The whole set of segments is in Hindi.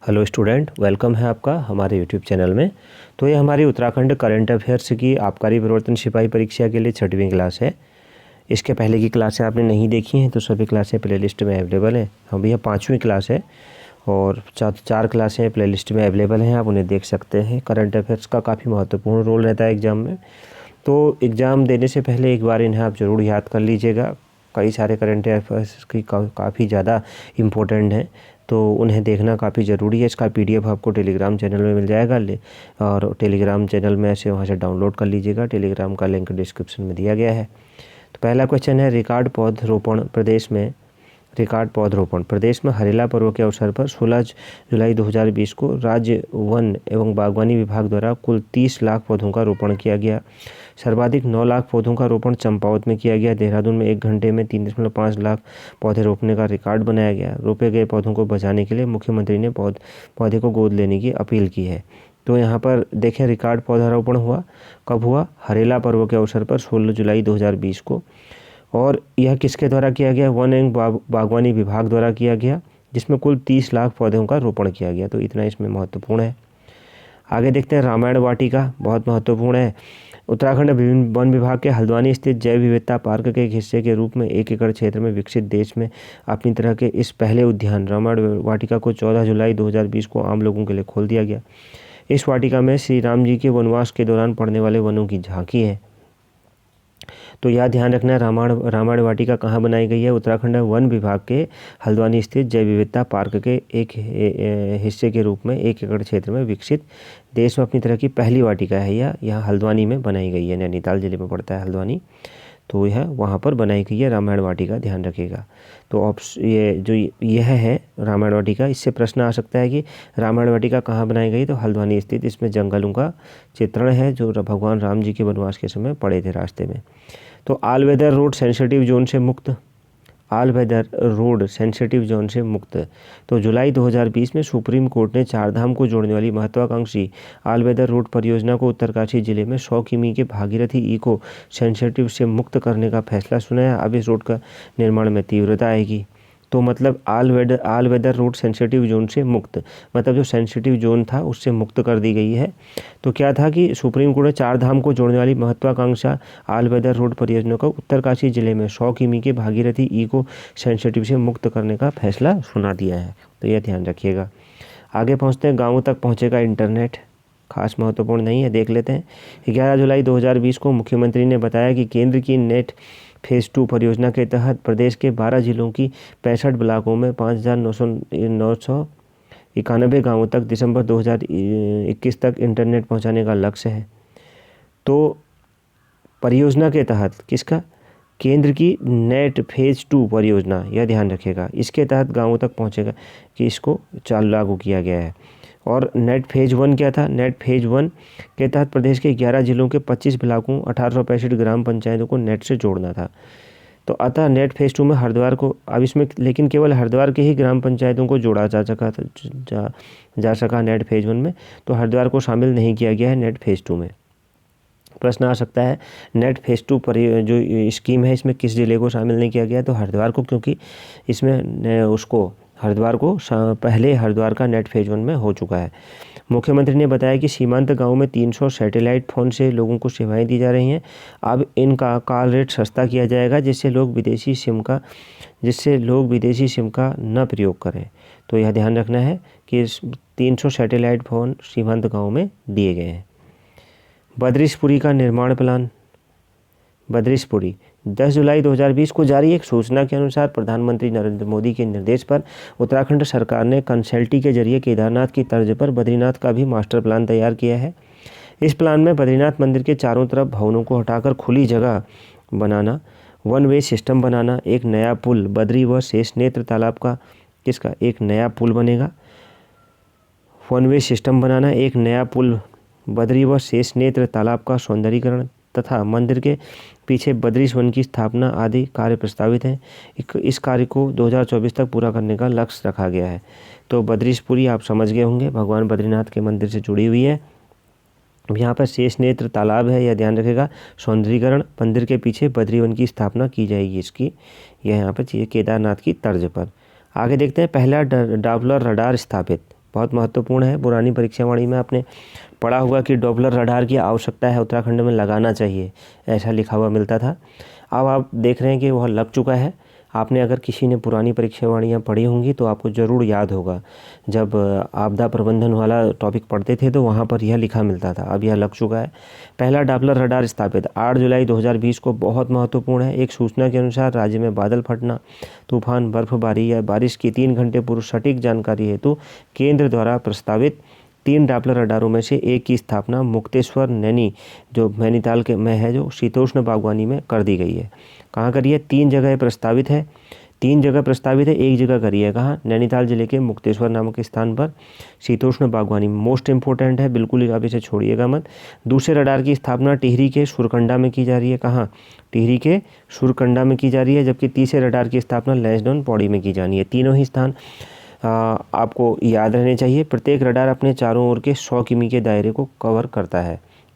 हेलो स्टूडेंट, वेलकम है आपका हमारे यूट्यूब चैनल में। तो ये हमारी उत्तराखंड करंट अफेयर्स की आबकारी प्रवर्तन सिपाही परीक्षा के लिए 6वीं क्लास है। इसके पहले की क्लासें आपने नहीं देखी हैं तो सभी क्लासें प्लेलिस्ट में अवेलेबल हैं। हम यह 5वीं क्लास है और चार क्लासें प्लेलिस्ट में अवेलेबल हैं, आप उन्हें देख सकते हैं। करंट अफेयर्स का काफ़ी महत्वपूर्ण रोल रहता है एग्ज़ाम में, तो एग्ज़ाम देने से पहले एक बार इन्हें आप ज़रूर याद कर लीजिएगा। कई सारे करंट अफेयर्स की काफ़ी ज़्यादा इम्पोर्टेंट हैं, तो उन्हें देखना काफ़ी ज़रूरी है। इसका पीडीएफ आपको टेलीग्राम चैनल में मिल जाएगा, और टेलीग्राम चैनल में ऐसे वहाँ से डाउनलोड कर लीजिएगा। टेलीग्राम का लिंक डिस्क्रिप्शन में दिया गया है। तो पहला क्वेश्चन है, रिकॉर्ड पौधरोपण प्रदेश में हरेला पर्व के अवसर पर 16 जुलाई 2020 को राज्य वन एवं बागवानी विभाग द्वारा कुल 30 लाख पौधों का रोपण किया गया। सर्वाधिक 9 लाख पौधों का रोपण चंपावत में किया गया। देहरादून में 1 घंटे में 3.5 लाख पौधे रोपने का रिकॉर्ड बनाया गया। रोपे गए पौधों को बचाने के लिए मुख्यमंत्री ने पौधे को गोद लेने की अपील की है। तो यहाँ पर देखें, रिकॉर्ड पौधारोपण हुआ कब हुआ? हरेला पर्व के अवसर पर 16 जुलाई 2020 को। और यह किसके द्वारा किया गया? वन एवं बागवानी विभाग द्वारा किया गया, जिसमें कुल 30 लाख पौधों का रोपण किया गया। तो इतना इसमें महत्वपूर्ण है। आगे देखते हैं, रामायण वाटिका बहुत महत्वपूर्ण है। उत्तराखंड वन विभाग के हल्द्वानी स्थित जैव विविधता पार्क के एक हिस्से के रूप में 1 एकड़ क्षेत्र में विकसित देश में अपनी तरह के इस पहले उद्यान रामायण वाटिका को 14 जुलाई 2020 को आम लोगों के लिए खोल दिया गया। इस वाटिका में श्री राम जी के वनवास के दौरान पड़ने वाले वनों की झांकी है। तो यह ध्यान रखना है, रामायण वाटिका कहाँ बनाई गई है? उत्तराखंड वन विभाग के हल्द्वानी स्थित जैव विविधता पार्क के एक हिस्से के रूप में 1 एकड़ क्षेत्र में विकसित देश में अपनी तरह की पहली वाटिका है। यह यहाँ हल्द्वानी में बनाई गई है। नैनीताल जिले में पड़ता है हल्द्वानी, तो यह वहाँ पर बनाई गई है रामायण वाटिका, ध्यान रखिएगा। तो यह है रामायण वाटिका। इससे प्रश्न आ सकता है कि रामायण वाटिका कहाँ बनाई गई? तो हल्द्वानी स्थित। इसमें जंगलों का चित्रण है जो भगवान राम जी के वनवास के समय पड़े थे रास्ते में। तो all weather road sensitive zone से मुक्त। तो जुलाई 2020 में सुप्रीम कोर्ट ने चारधाम को जोड़ने वाली महत्वाकांक्षी ऑल वेदर रोड परियोजना को उत्तरकाशी जिले में 100 किमी के भागीरथी इको सेंसिटिव से मुक्त करने का फैसला सुनाया। अब इस रोड का निर्माण में तीव्रता आएगी। तो मतलब all weather road sensitive zone से मुक्त, मतलब जो सेंसिटिव जोन था उससे मुक्त कर दी गई है। तो क्या था कि सुप्रीम कोर्ट ने चारधाम को जोड़ने वाली महत्वाकांक्षा ऑल वेदर रोड परियोजना को उत्तरकाशी जिले में 100 किमी के भागीरथी इको सेंसिटिव से मुक्त करने का फैसला सुना दिया है। तो यह ध्यान रखिएगा। आगे पहुँचते हैं, गाँवों तक पहुँचेगा इंटरनेट, खास महत्वपूर्ण नहीं है, देख लेते हैं। 11 जुलाई 2020 को मुख्यमंत्री ने बताया कि केंद्र की नेट फेज़ 2 परियोजना के तहत प्रदेश के 12 जिलों की 65 ब्लॉकों में 5,991 गाँवों तक दिसंबर 2021 तक इंटरनेट पहुंचाने का लक्ष्य है। तो परियोजना के तहत किसका? केंद्र की नेट फेज़ 2 परियोजना, यह ध्यान रखिएगा। इसके तहत गाँवों तक पहुँचेगा कि इसको लागू किया गया है। और नेट फेज़ 1 क्या था? नेट फेज़ 1 के तहत प्रदेश के 11 जिलों के 25 ब्लॉकों 1865 ग्राम पंचायतों को नेट से जोड़ना था। तो अतः नेट फेज़ 2 में हरिद्वार को, अब इसमें लेकिन केवल हरिद्वार के ही ग्राम पंचायतों को जोड़ा जा सका नेट फेज़ 1 में। तो हरिद्वार को शामिल नहीं किया गया है नेट फेज़ 2 में। प्रश्न आ सकता है, नेट फेज़ 2 पर जो स्कीम है इसमें किस जिले को शामिल नहीं किया गया? तो हरिद्वार को, क्योंकि इसमें हरिद्वार का नेट फेज़ 1 में हो चुका है। मुख्यमंत्री ने बताया कि सीमांत गांव में 300 सैटेलाइट फ़ोन से लोगों को सेवाएं दी जा रही हैं। अब इनका कॉल रेट सस्ता किया जाएगा, जिससे लोग विदेशी सिम का न प्रयोग करें। तो यह ध्यान रखना है कि 300 सैटेलाइट फ़ोन सीमांत गाँव में दिए गए हैं। बद्रीशपुरी का निर्माण प्लान। बद्रीशपुरी 10 जुलाई 2020 को जारी एक सूचना के अनुसार प्रधानमंत्री नरेंद्र मोदी के निर्देश पर उत्तराखंड सरकार ने कंसल्टी के जरिए केदारनाथ की तर्ज पर बद्रीनाथ का भी मास्टर प्लान तैयार किया है। इस प्लान में बद्रीनाथ मंदिर के चारों तरफ भवनों को हटाकर खुली जगह बनाना, 1 वे सिस्टम बनाना, एक नया पुल बद्री व शेषनेत्र तालाब का एक नया पुल बनेगा। 1 वे सिस्टम बनाना, एक नया पुल बद्री व शेषनेत्र तालाब का सौंदर्यीकरण तथा मंदिर के पीछे बद्रीश वन की स्थापना आदि कार्य प्रस्तावित हैं। इस कार्य को 2024 तक पूरा करने का लक्ष्य रखा गया है। तो बद्रीशपुरी आप समझ गए होंगे, भगवान बद्रीनाथ के मंदिर से जुड़ी हुई है। यहाँ पर शेषनेत्र तालाब है, यह ध्यान रखेगा। सौंदर्यीकरण, मंदिर के पीछे बद्री वन की स्थापना की जाएगी इसकी, यह यहाँ पर चाहिए केदारनाथ की तर्ज पर। आगे देखते हैं, पहला डॉपलर रडार स्थापित। बहुत महत्वपूर्ण है। पुरानी परीक्षावाणी में आपने पढ़ा होगा कि डॉपलर रडार की आवश्यकता है उत्तराखंड में लगाना चाहिए, ऐसा लिखा हुआ मिलता था। अब आप देख रहे हैं कि वह लग चुका है। आपने अगर किसी ने पुरानी परीक्षावाणियाँ पढ़ी होंगी तो आपको ज़रूर याद होगा, जब आपदा प्रबंधन वाला टॉपिक पढ़ते थे तो वहाँ पर यह लिखा मिलता था। अब यह लग चुका है। पहला डॉपलर रडार स्थापित 8 जुलाई 2020 को, बहुत महत्वपूर्ण है। एक सूचना के अनुसार राज्य में बादल फटना, तूफान, बर्फबारी या बारिश की 3 घंटे पूर्व सटीक जानकारी हेतु केंद्र द्वारा प्रस्तावित 3 डॉपलर रडारों में से एक की स्थापना मुक्तेश्वर नैनी, जो नैनीताल के में है, जो शीतोष्ण बागवानी में कर दी गई है। कहाँ करी है? 3 जगह प्रस्तावित है, 3 जगह प्रस्तावित है, एक जगह करी है। कहाँ? नैनीताल जिले के मुक्तेश्वर नामक स्थान पर शीतोष्ण बागवानी में। मोस्ट इंपॉर्टेंट है, बिल्कुल आप इसे छोड़िएगा मत। दूसरे रडार की स्थापना टिहरी के सुरकंडा में की जा रही है। कहाँ? टिहरी के सुरकंडा में की जा रही है। जबकि तीसरे रडार की स्थापना लैंसडाउन पौड़ी में की जानी है। तीनों ही स्थान आपको याद रहने चाहिए। प्रत्येक रडार अपने चारों ओर के 100 किमी के दायरे को कवर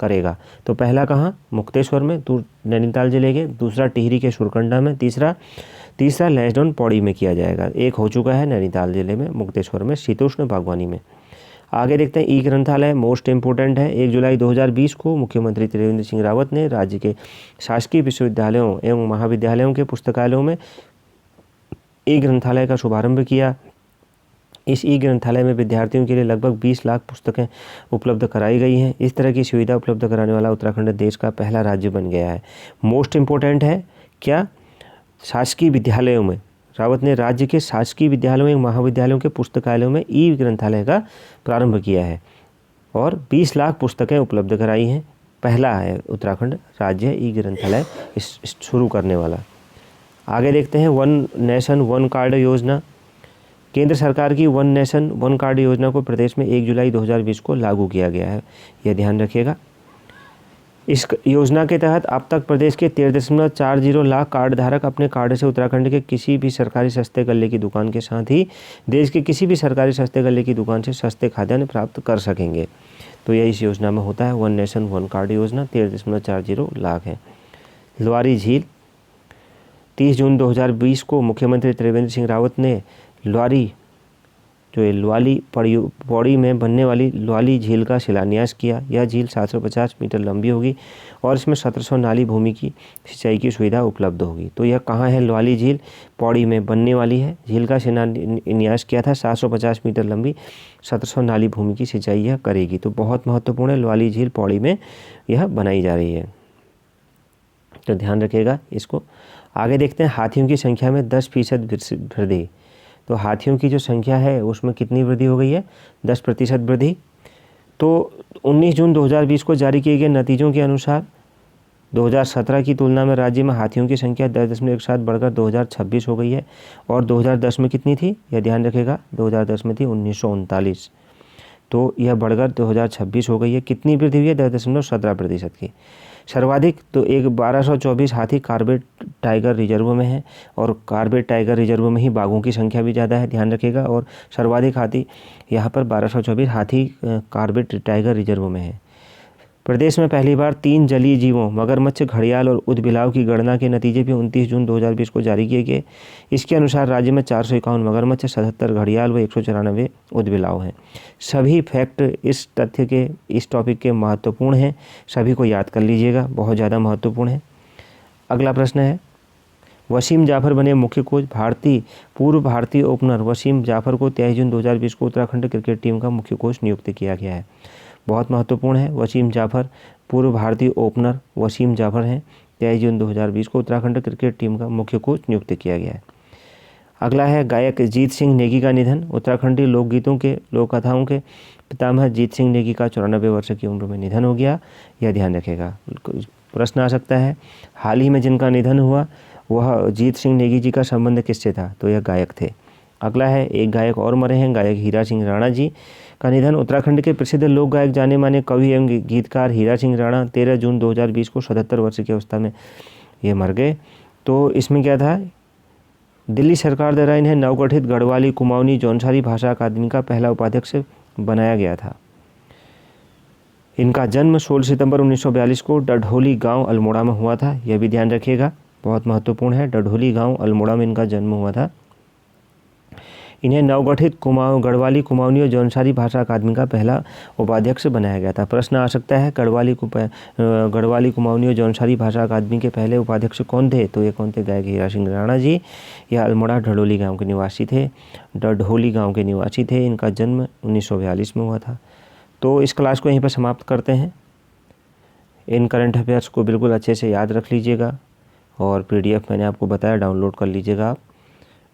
करेगा। तो पहला कहाँ? मुक्तेश्वर में, नैनीताल जिले के। दूसरा टिहरी के सुरकंडा में। तीसरा लैंसडाउन पौड़ी में किया जाएगा। एक हो चुका है नैनीताल जिले में, मुक्तेश्वर में, शीतोष्ण बागवानी में। आगे देखते हैं। ई ग्रंथालय मोस्ट इंपोर्टेंट है। 1 जुलाई 2020 को मुख्यमंत्री त्रिवेंद्र सिंह रावत ने राज्य के शासकीय विश्वविद्यालयों एवं महाविद्यालयों के पुस्तकालयों में ई ग्रंथालय का शुभारंभ किया। इस ई ग्रंथालय में विद्यार्थियों के लिए लगभग 20 लाख पुस्तकें उपलब्ध कराई गई हैं। इस तरह की सुविधा उपलब्ध कराने वाला उत्तराखंड देश का पहला राज्य बन गया है। मोस्ट इम्पोर्टेंट है क्या? शासकीय विद्यालयों में, रावत ने राज्य के शासकीय विद्यालयों एवं महाविद्यालयों के पुस्तकालयों में ई ग्रंथालय का प्रारंभ किया है और 20 लाख पुस्तकें उपलब्ध कराई हैं। पहला है उत्तराखंड राज्य ई ग्रंथालय शुरू करने वाला। आगे देखते हैं। वन नेशन वन कार्ड योजना। केंद्र सरकार की वन नेशन वन कार्ड योजना को प्रदेश में 1 जुलाई 2020 को लागू किया गया है, यह ध्यान रखिएगा। इस योजना के तहत अब तक प्रदेश के 13.40 लाख कार्ड धारक अपने कार्ड से उत्तराखंड के किसी भी सरकारी सस्ते गल्ले की दुकान के साथ ही देश के किसी भी सरकारी सस्ते गल्ले की दुकान से सस्ते खाद्यान्न प्राप्त कर सकेंगे। तो यह इस योजना में होता है। वन नेशन वन कार्ड योजना 13.40 लाख है। लुआरी झील। 30 जून 2020 को मुख्यमंत्री त्रिवेंद्र सिंह रावत ने लुआरी, जो लुआली पौड़ी में बनने वाली लुआली झील का शिलान्यास किया। यह झील 750 मीटर लंबी होगी और इसमें 1700 नाली भूमि की सिंचाई की सुविधा उपलब्ध होगी। तो यह कहाँ है? लुआली झील पौड़ी में बनने वाली है। झील का शिलान्यास किया था। 750 मीटर लंबी 1700 नाली भूमि की सिंचाई यह करेगी। तो बहुत महत्वपूर्ण है, लुआली झील पौड़ी में यह बनाई जा रही है, तो ध्यान रखिएगा इसको। आगे देखते हैं। हाथियों की संख्या में 10% वृद्धि। तो हाथियों की जो संख्या है उसमें कितनी वृद्धि हो गई है? 10% वृद्धि। तो 19 जून 2020 को जारी किए गए नतीजों के अनुसार 2017 की तुलना में राज्य में हाथियों की संख्या 10.17 बढ़कर 2026 हो गई है। और 2010 में कितनी थी? यह ध्यान रखेगा, 2010 में थी 1939। तो यह बढ़कर 2026 हो गई है। कितनी वृद्धि हुई है? 10.17% की। सर्वाधिक तो 1224 हाथी कार्बेट टाइगर रिजर्व में है और कार्बेट टाइगर रिजर्व में ही बाघों की संख्या भी ज़्यादा है, ध्यान रखिएगा। और सर्वाधिक हाथी यहाँ पर 1224 हाथी कार्बेट टाइगर रिजर्व में है। प्रदेश में पहली बार 3 जलीय जीवों मगरमच्छ, घड़ियाल और ऊदबिलाव की गणना के नतीजे भी 29 जून 2020 को जारी किए गए। इसके अनुसार राज्य में 451 मगरमच्छ, 77 घड़ियाल व 194 ऊदबिलाव हैं। सभी फैक्ट इस तथ्य के, इस टॉपिक के महत्वपूर्ण हैं, सभी को याद कर लीजिएगा, बहुत ज़्यादा महत्वपूर्ण है। अगला प्रश्न है। वसीम जाफर बने मुख्य कोच। पूर्व भारतीय ओपनर वसीम जाफर को 23 जून 2020 को उत्तराखंड क्रिकेट टीम का मुख्य कोच नियुक्त किया गया है। बहुत महत्वपूर्ण है। वसीम जाफर, पूर्व भारतीय ओपनर वसीम जाफर हैं। 23 जून 2020 को उत्तराखंड क्रिकेट टीम का मुख्य कोच नियुक्त किया गया है। अगला है। गायक जीत सिंह नेगी का निधन। उत्तराखंडी लोकगीतों के, लोक कथाओं के पितामह जीत सिंह नेगी का 94 वर्ष की उम्र में निधन हो गया, यह ध्यान रखेगा। प्रश्न आ सकता है, हाल ही में जिनका निधन हुआ वह जीत सिंह नेगी जी का संबंध किससे था? तो यह गायक थे। अगला है। एक गायक और मरे हैं। गायक हीरा सिंह राणा जी का निधन। उत्तराखंड के प्रसिद्ध लोक गायक, जाने माने कवि एवं गीतकार हीरा सिंह राणा 13 जून 2020 को 77 वर्ष की अवस्था में ये मर गए। तो इसमें क्या था? दिल्ली सरकार द्वारा इन्हें नवगठित गढ़वाली कुमाऊनी जौनसारी भाषा अकादमी का पहला उपाध्यक्ष बनाया गया था। इनका जन्म 16 सितंबर 1942 को डढोली गांव अल्मोड़ा में हुआ था, यह भी ध्यान रखिएगा, बहुत महत्वपूर्ण है। डढोली गांव अल्मोड़ा में इनका जन्म हुआ था। इन्हें नवगठित गढ़वाली कुमाऊनी जौनसारी भाषा अकादमी का पहला उपाध्यक्ष बनाया गया था। प्रश्न आ सकता है गढ़वाली कुमाऊनी जौनसारी भाषा अकादमी के पहले उपाध्यक्ष कौन थे? तो ये कौन थे? गायक हीरा सिंह राणा जी। यह अल्मोड़ा ढड़ोली गांव के निवासी थे, ढड़ोली गांव के निवासी थे। इनका जन्म 1942 में हुआ था। तो इस क्लास को यहीं पर समाप्त करते हैं। इन करंट अफेयर्स को बिल्कुल अच्छे से याद रख लीजिएगा और PDF मैंने आपको बताया डाउनलोड कर लीजिएगा आप।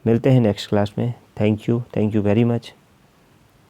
मिलते हैं नेक्स्ट क्लास में। Thank you very much.